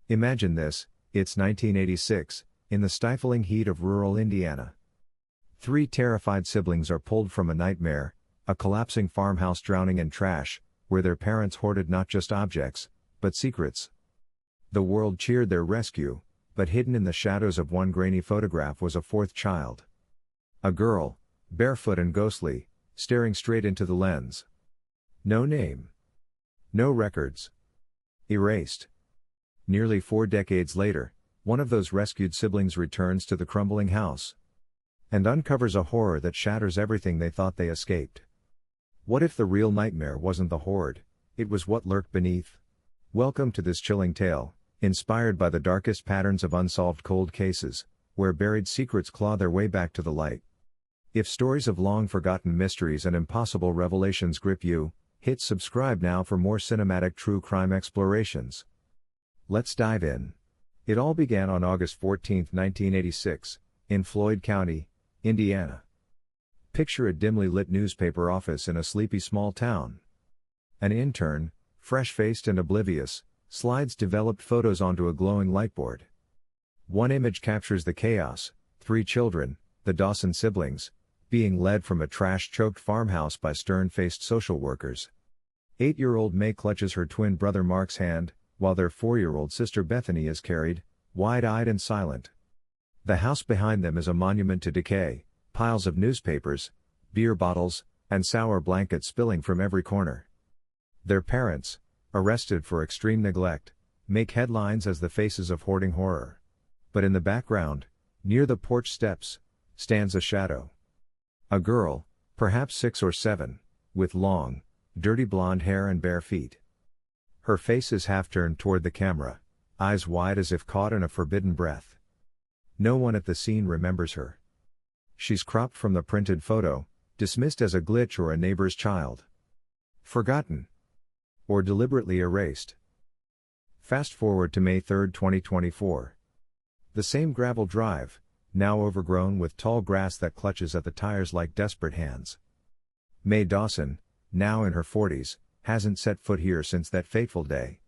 Imagine this, it's 1986, in the stifling heat of rural Indiana. Three terrified siblings are pulled from a nightmare, a collapsing farmhouse drowning in trash, where their parents hoarded not just objects, but secrets. The world cheered their rescue, but hidden in the shadows of one grainy photograph was a fourth child. A girl, barefoot and ghostly, staring straight into the lens. No name. No records. Erased. Nearly 4 decades later, one of those rescued siblings returns to the crumbling house and uncovers a horror that shatters everything they thought they escaped. What if the real nightmare wasn't the hoard, it was what lurked beneath? Welcome to this chilling tale, inspired by the darkest patterns of unsolved cold cases, where buried secrets claw their way back to the light. If stories of long-forgotten mysteries and impossible revelations grip you, hit subscribe now for more cinematic true crime explorations. Let's dive in. It all began on August 14, 1986, in Floyd County, Indiana. Picture a dimly lit newspaper office in a sleepy small town. An intern, fresh-faced and oblivious, slides developed photos onto a glowing lightboard. One image captures the chaos: 3 children, the Dawson siblings, being led from a trash-choked farmhouse by stern-faced social workers. 8-year-old May clutches her twin brother Mark's hand, while their 4-year-old sister Bethany is carried, wide-eyed and silent. The house behind them is a monument to decay, piles of newspapers, beer bottles, and sour blankets spilling from every corner. Their parents, arrested for extreme neglect, make headlines as the faces of hoarding horror. But in the background, near the porch steps, stands a shadow. A girl, perhaps 6 or 7, with long, dirty blonde hair and bare feet. Her face is half turned toward the camera, eyes wide as if caught in a forbidden breath. No one at the scene remembers her. She's cropped from the printed photo, dismissed as a glitch or a neighbor's child. Forgotten. Or deliberately erased. Fast forward to May 3, 2024. The same gravel drive, now overgrown with tall grass that clutches at the tires like desperate hands. May Dawson, now in her 40s, hasn't set foot here since that fateful day.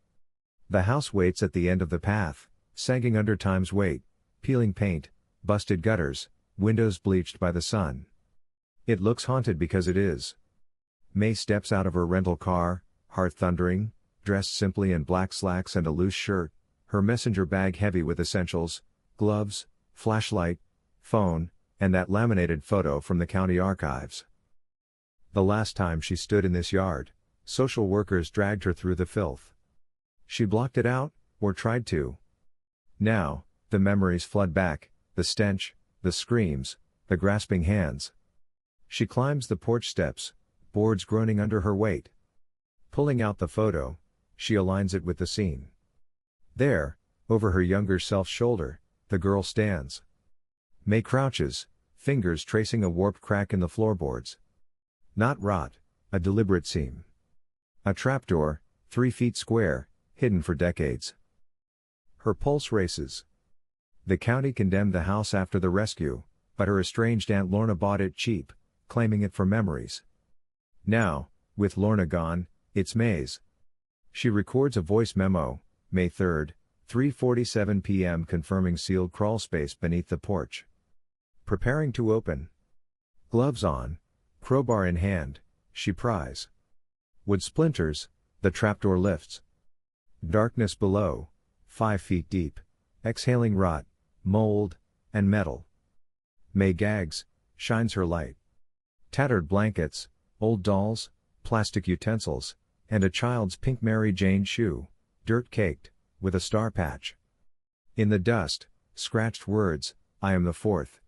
The house waits at the end of the path, sagging under time's weight, peeling paint, busted gutters, windows bleached by the sun. It looks haunted because it is. May steps out of her rental car, heart thundering, dressed simply in black slacks and a loose shirt, her messenger bag heavy with essentials, gloves, flashlight, phone, and that laminated photo from the county archives. The last time she stood in this yard, social workers dragged her through the filth. She blocked it out, or tried to. Now, the memories flood back, the stench, the screams, the grasping hands. She climbs the porch steps, boards groaning under her weight. Pulling out the photo, she aligns it with the scene. There, over her younger self's shoulder, the girl stands. May crouches, fingers tracing a warped crack in the floorboards. Not rot, a deliberate seam. A trapdoor, 3 feet square, hidden for decades. Her pulse races. The county condemned the house after the rescue, but her estranged Aunt Lorna bought it cheap, claiming it for memories. Now, with Lorna gone, it's May's. She records a voice memo, May 3, 3:47 p.m. confirming sealed crawl space beneath the porch. Preparing to open. Gloves on, crowbar in hand, she pries. Wood splinters, the trapdoor lifts. Darkness below, 5 feet deep, exhaling rot, mold, and metal. May gags, shines her light. Tattered blankets, old dolls, plastic utensils, and a child's pink Mary Jane shoe, dirt-caked, with a star patch. In the dust, scratched words, "I am the 4th."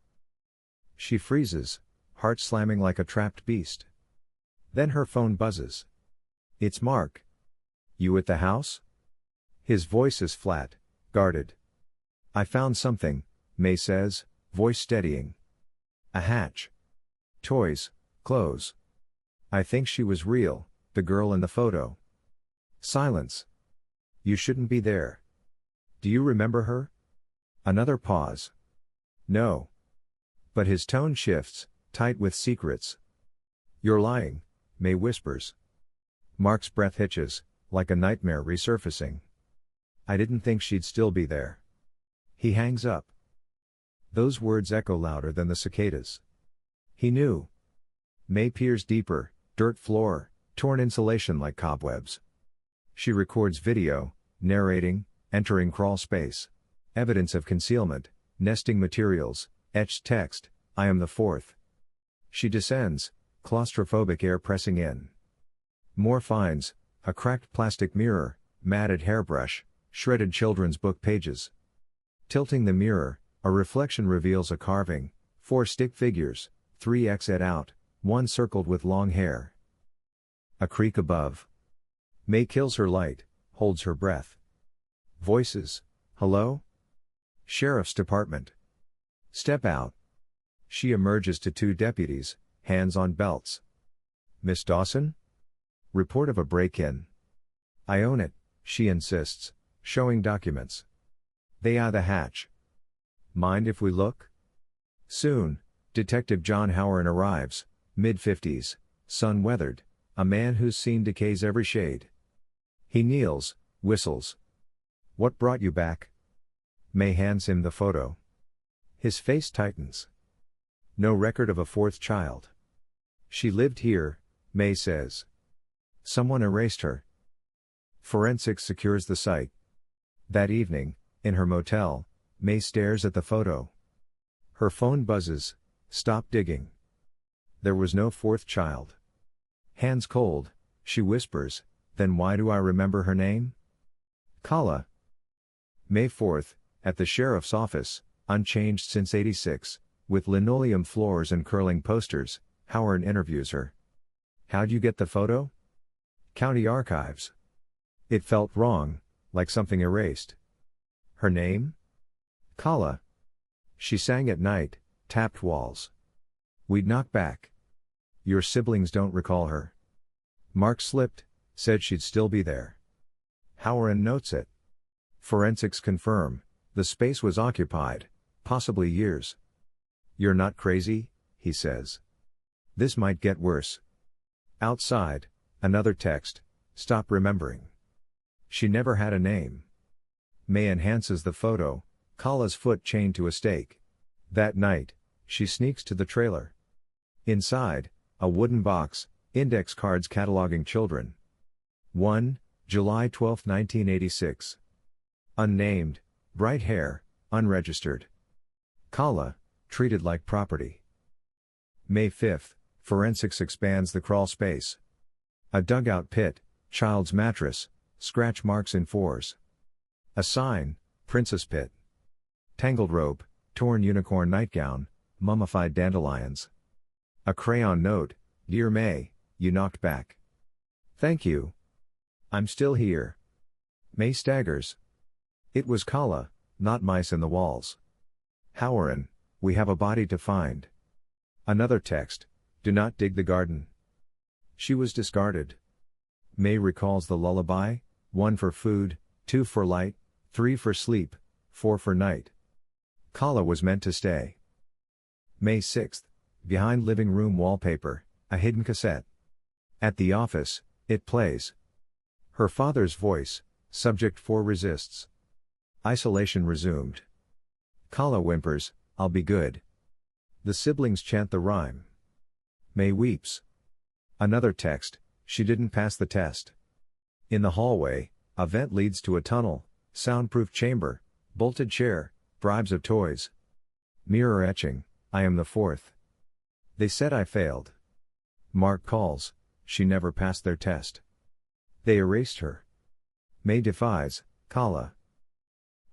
She freezes, heart slamming like a trapped beast. Then her phone buzzes. It's Mark. You at the house? His voice is flat, guarded. I found something, May says, voice steadying. A hatch. Toys, clothes. I think she was real, the girl in the photo. Silence. You shouldn't be there. Do you remember her? Another pause. No. But his tone shifts, tight with secrets. You're lying, May whispers. Mark's breath hitches, like a nightmare resurfacing. I didn't think she'd still be there. He hangs up. Those words echo louder than the cicadas. He knew. May peers deeper, dirt floor, torn insulation like cobwebs. She records video, narrating, entering crawl space. Evidence of concealment, nesting materials, etched text, I am the fourth. She descends, claustrophobic air pressing in. More finds, a cracked plastic mirror, matted hairbrush, shredded children's book pages. Tilting the mirror, a reflection reveals a carving, 4 stick figures, 3 X'd out, 1 circled with long hair. A creak above. May kills her light, holds her breath. Voices, hello? Sheriff's Department. Step out. She emerges to 2 deputies, hands on belts. Miss Dawson? Report of a break-in. I own it, she insists, showing documents. They eye the hatch. Mind if we look? Soon, Detective John Howard arrives, mid-50s, sun-weathered, a man who's seen decay's every shade. He kneels, whistles. What brought you back? May hands him the photo. His face tightens. No record of a 4th child. She lived here, May says. Someone erased her. Forensics secures the site. That evening, in her motel, May stares at the photo. Her phone buzzes. Stop digging. There was no 4th child. Hands cold, she whispers, then why do I remember her name? Kala. May 4th, at the sheriff's office, unchanged since '86, with linoleum floors and curling posters, Howard interviews her. How'd you get the photo? County Archives. It felt wrong, like something erased. Her name? Kala. She sang at night, tapped walls. We'd knock back. Your siblings don't recall her. Mark slipped, said she'd still be there. Howard notes it. Forensics confirm, the space was occupied, possibly years. You're not crazy, he says. This might get worse. Outside, another text, stop remembering. She never had a name. May enhances the photo, Kala's foot chained to a stake. That night, she sneaks to the trailer. Inside, a wooden box, index cards cataloging children. 1, July 12, 1986. Unnamed, bright hair, unregistered. Kala, treated like property. May 5, forensics expands the crawl space. A dugout pit, child's mattress, scratch marks in 4s. A sign, Princess Pit. Tangled rope, torn unicorn nightgown, mummified dandelions. A crayon note, Dear May, you knocked back. Thank you. I'm still here. May staggers. It was Kala, not mice in the walls. Howard, we have a body to find. Another text, do not dig the garden. She was discarded. May recalls the lullaby, 1 for food, 2 for light, 3 for sleep, 4 for night. Kala was meant to stay. May 6, behind living room wallpaper, a hidden cassette. At the office, it plays. Her father's voice, subject 4 resists. Isolation resumed. Kala whimpers, I'll be good. The siblings chant the rhyme. May weeps. Another text, she didn't pass the test. In the hallway, a vent leads to a tunnel, soundproof chamber, bolted chair, bribes of toys. Mirror etching, I am the 4th. They said I failed. Mark calls, she never passed their test. They erased her. May defies, Kala.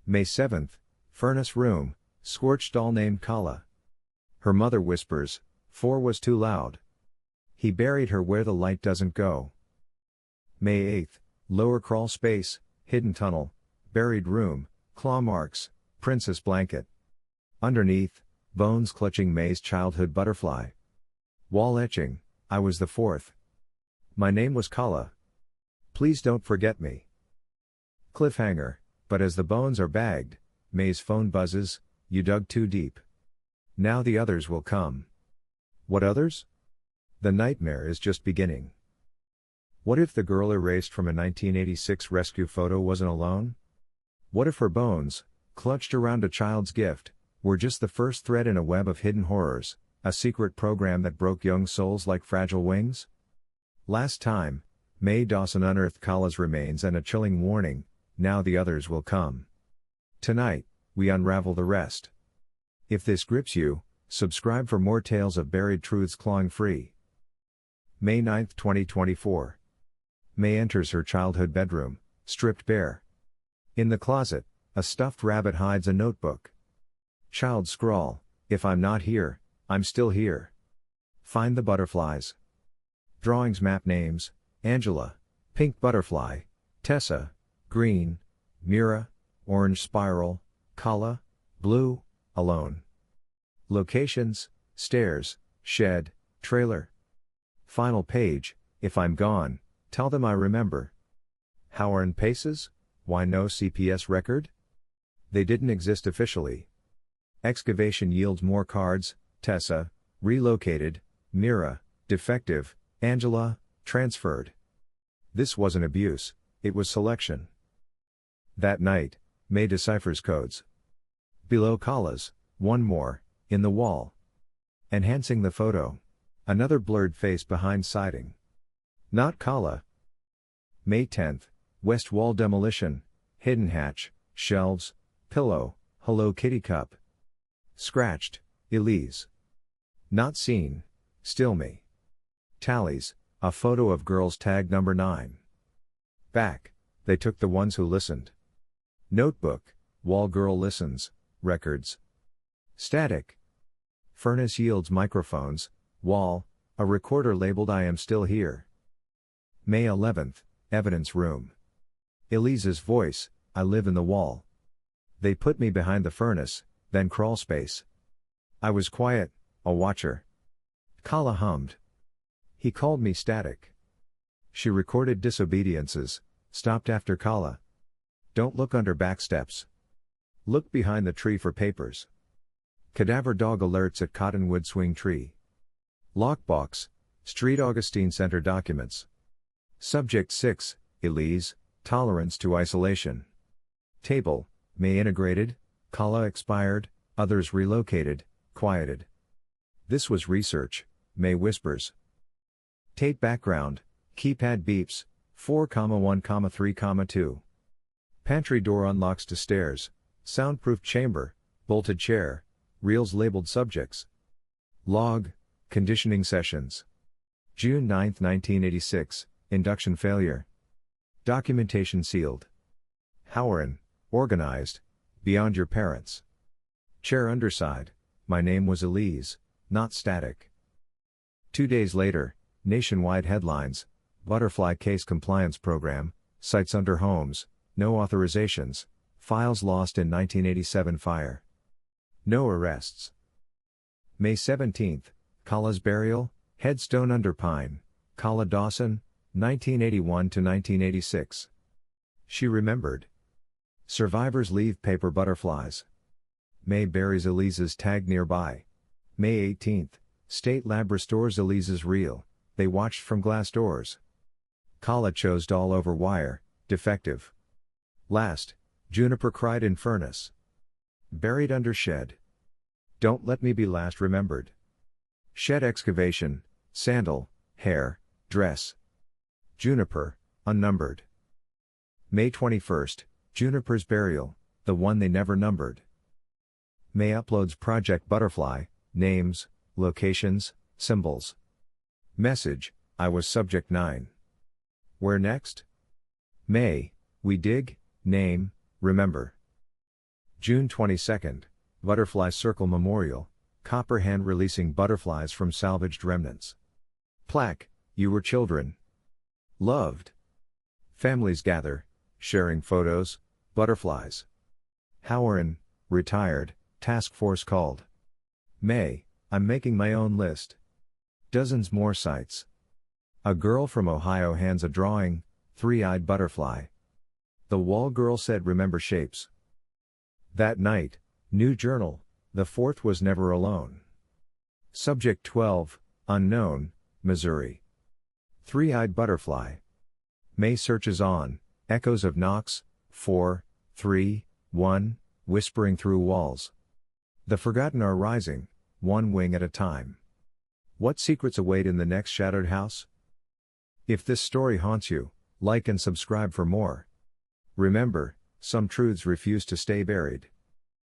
May 7th, furnace room, scorched doll named Kala. Her mother whispers, 4 was too loud. He buried her where the light doesn't go. May 8th, lower crawl space, hidden tunnel, buried room, claw marks, princess blanket. Underneath, bones clutching May's childhood butterfly. Wall etching, I was the 4th. My name was Kala. Please don't forget me. Cliffhanger, but as the bones are bagged, May's phone buzzes, you dug too deep. Now the others will come. What others? The nightmare is just beginning. What if the girl erased from a 1986 rescue photo wasn't alone? What if her bones, clutched around a child's gift, were just the first thread in a web of hidden horrors, a secret program that broke young souls like fragile wings? Last time, Mae Dawson unearthed Kala's remains and a chilling warning, now the others will come. Tonight, we unravel the rest. If this grips you, subscribe for more tales of buried truths clawing free. May 9, 2024. Mae enters her childhood bedroom, stripped bare. In the closet, a stuffed rabbit hides a notebook. Child scrawl, "If I'm not here, I'm still here. Find the butterflies." Drawings map names: Angela, pink butterfly; Tessa, green; Mira, orange spiral; Kala, blue, alone. Locations: stairs, shed, trailer. Final page: "If I'm gone, tell them I remember." Howard and Paces? Why no CPS record? They didn't exist officially. Excavation yields more cards: Tessa, relocated; Mira, defective; Angela, transferred. This wasn't abuse, it was selection. That night, Mae deciphers codes. Below Kala's, one more, in the wall. Enhancing the photo. Another blurred face behind siding. Not Kala. May 10th, west wall demolition, hidden hatch, shelves, pillow, Hello Kitty cup. Scratched, Elise. Not seen, still me. Tallies, a photo of girls tagged number 9. Back, they took the ones who listened. Notebook, wall girl listens, records. Static. Furnace yields microphones, wall, a recorder labeled I am still here. May 11th, evidence room. Elise's voice, I live in the wall. They put me behind the furnace, then crawl space. I was quiet, a watcher. Kala hummed. He called me static. She recorded disobediences, stopped after Kala. Don't look under back steps. Look behind the tree for papers. Cadaver dog alerts at cottonwood swing tree. Lockbox, Street Augustine Center documents. Subject 6, Elise, tolerance to isolation. Table, May integrated, Kala expired, others relocated, quieted. This was research, May whispers. Tape background, keypad beeps, 4,1,3,2. Pantry door unlocks to stairs, soundproof chamber, bolted chair, reels labeled subjects. Log, conditioning sessions. June 9, 1986, induction failure. Documentation sealed. Howard, organized, beyond your parents. Chair underside, my name was Elise, not static. 2 days later, nationwide headlines, butterfly case compliance program, sites under homes, no authorizations, files lost in 1987 fire. No arrests. May 17th, Kala's burial, headstone under pine, Kala Dawson, 1981 to 1986. She remembered. Survivors leave paper butterflies. May buries Elise's tag nearby. May 18th, State Lab restores Elise's reel, they watched from glass doors. Kala chose doll over wire, defective. Last, Juniper cried in furnace. Buried under shed. Don't let me be last remembered. Shed excavation, sandal, hair, dress. Juniper, unnumbered. May 21st, Juniper's burial, the one they never numbered. May uploads Project Butterfly, names, locations, symbols. Message, I was subject 9. Where next? May, we dig, name, remember. June 22nd, Butterfly Circle Memorial, copper hand releasing butterflies from salvaged remnants. Plaque, you were children. Loved. Families gather, sharing photos, butterflies. Howard, retired, task force called. May, I'm making my own list. Dozens more sites. A girl from Ohio hands a drawing, three-eyed butterfly. The wall girl said remember shapes. That night, new journal, the fourth was never alone. Subject 12, unknown, Missouri. Three-eyed butterfly. May searches on, echoes of knocks, 4, 3, 1, whispering through walls. The forgotten are rising, one wing at a time. What secrets await in the next shattered house? If this story haunts you, like and subscribe for more. Remember, some truths refuse to stay buried.